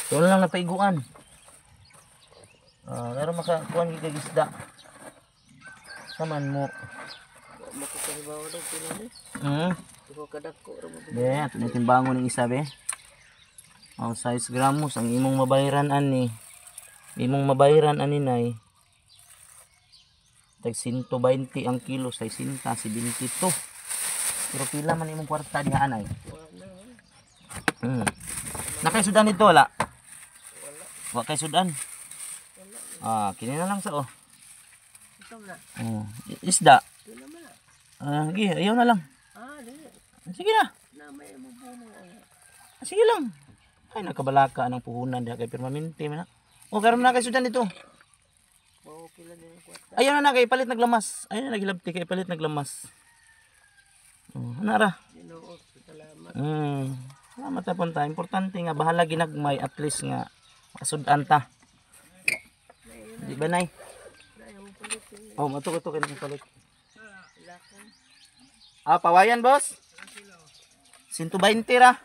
Ito lang napaiguan. Pero makakuan kay isda. Saman mo. Makakahibaw daw pila ni. Ikaw kadako ra mo. Be, ato na timbangon ng isa be. 6 gramos ang imong mabayaran ani. Imong mabayaran ani nay. Tag 120 ang kilo, 60, 72. Pero pila man imong kwarta diha anay? Nakay sudan dito wala? Wala kay sudan. Kini na lang sa Ito na. Isda. Ito naman na. Sige, ayaw na lang. Dili. Sige na. Na may mo puno. Sige lang. Ay, nakabalaka ng puhunan diha kay permanente man na. Karon na kay sudan dito. Mao pila din ang kwarta. Ayaw na kay palit naglamas. Ayaw na nagilabti kay palit naglamas. Anara. Ginoo, salamat. Salamat na punta. Importante nga bahala ginagmay at least nga masudan ta. Di ba nay? Matukot-tukot ng palit. Pawayan boss. 120 ra.